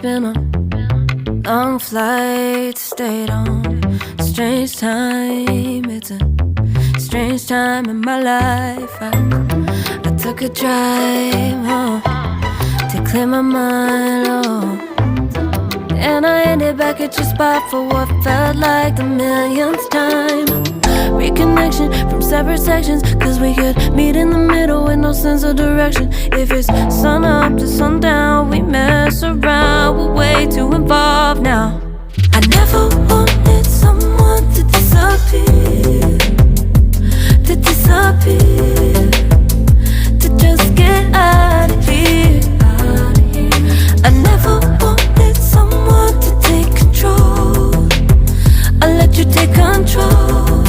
been a long flight, stayed on a strange time. It's a strange time in my life. I took a drive home to clear my mind, and I ended back at your spot for what felt like the millionth time. Reconnection from separate sections, cause we could meet in the middle with no sense of direction. If it's sun up to sundown, we mess around, we're way too involved now. I never wanted someone to disappear, to disappear, to just get out of here. I never wanted someone to take control. I let you take control,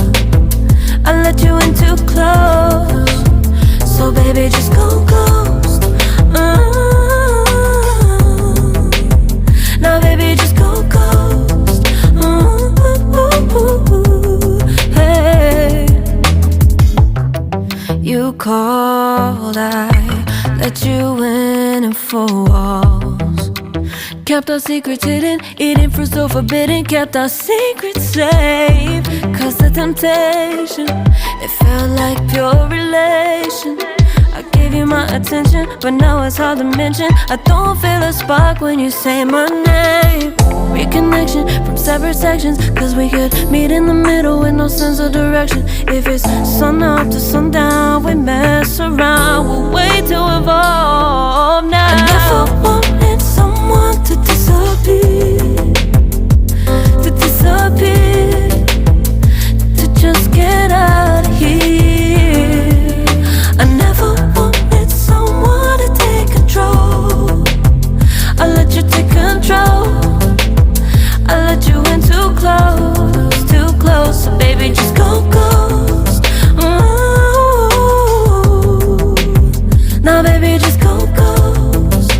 I let you in too close. So baby, just go ghost. Now baby, just go ghost. Hey, you called, I let you in and 4 walls. Kept our secrets hidden, eating fruit so forbidden. Kept our secrets safe, cause the temptation, it felt like pure relation. I gave you my attention, but now it's hard to mention. I don't feel a spark when you say my name. Reconnection from separate sections, cause we could meet in the middle with no sense of direction. If it's sun up to sundown, we mess around, we're way too involved now. I never wanted someone to disappear, to disappear, to just get out of here. I never wanted someone to take control. I let you take control, I let you in too close, too close. So baby, just go ghost. Now baby, just go ghost.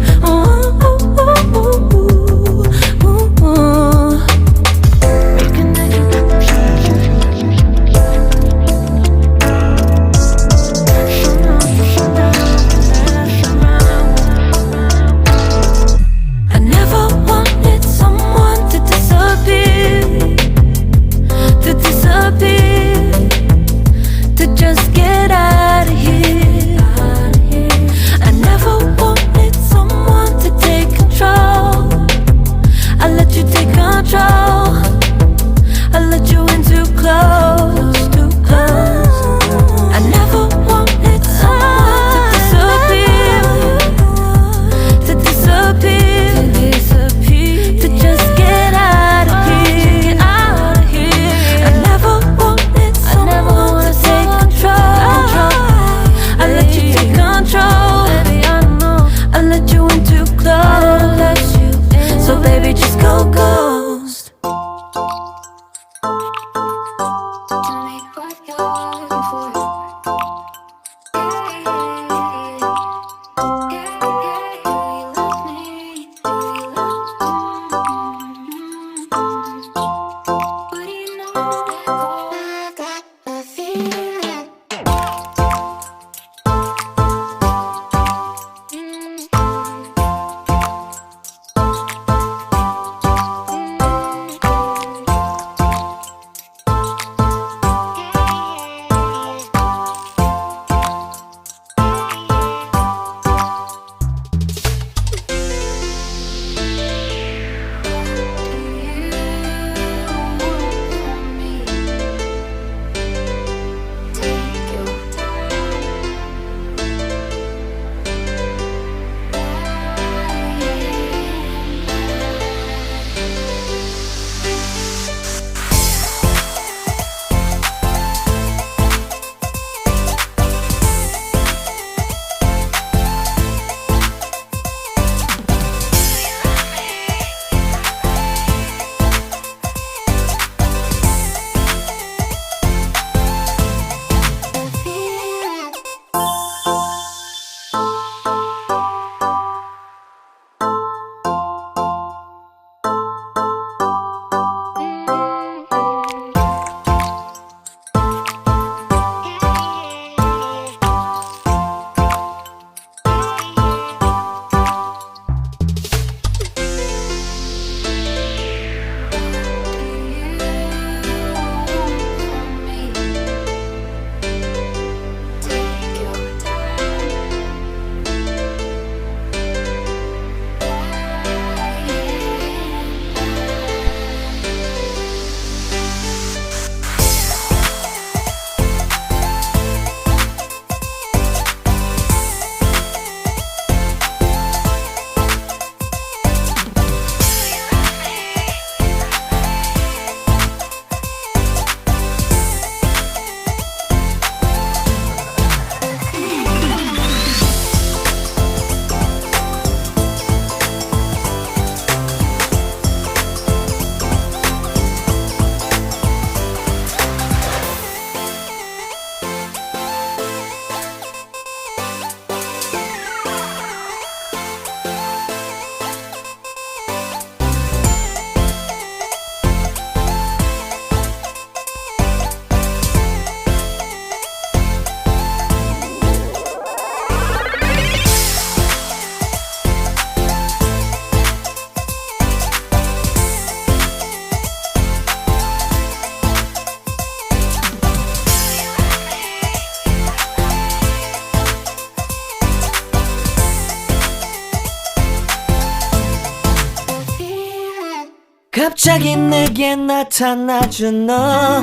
갑자기 내게 나타나준 너,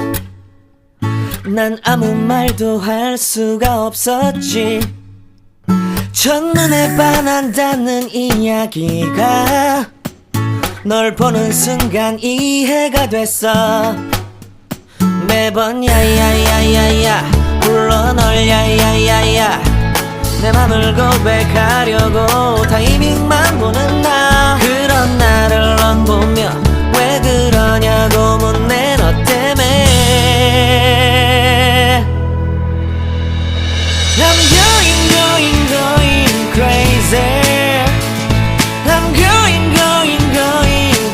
난 아무 말도 할 수가 없었지. 첫눈에 반한다는 이야기가 널 보는 순간 이해가 됐어. 매번 야야야야야 불러 널 야야야야, 내 맘을 고백하려고 타이밍만 보는 나. 그런 나를 넌 보며 왜 그러냐고 묻네. 너 때문에 I'm going crazy. I'm going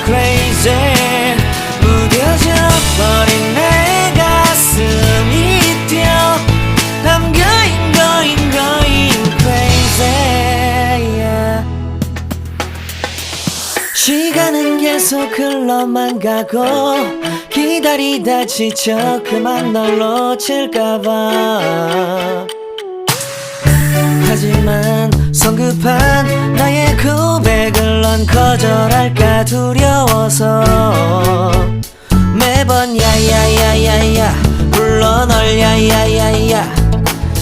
crazy. 무뎌져 버린 내 가슴이 뛰어. I'm going crazy, yeah. 시간은 계속 흘러만 가고 기다리다 지쳐 그만 널 놓칠까봐. 하지만 성급한 나의 고백을 넌 거절할까 두려워서 매번 야야야야야 불러 널 야야야야.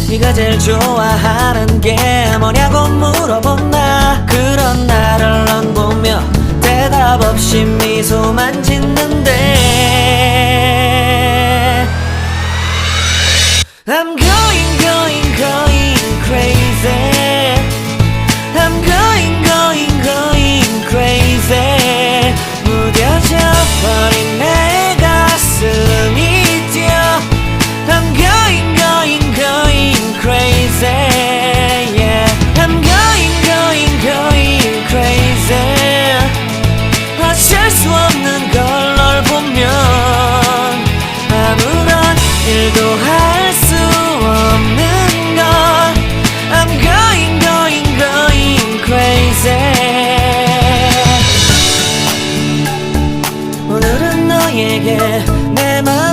네가 제일 좋아하는 게 뭐냐고 물어본 나. 그런 나를 넌 보며 대답 없이 미소만 짓는데 I'm going crazy. I'm going crazy. 무뎌져 버린 내 가슴이 뛰어. I'm going crazy, yeah. I'm going crazy. 어쩔 수 없는 걸 널 보면 아무런 일도 할 수 없는 걸. I'm going crazy. 오늘은 너에게 내 맘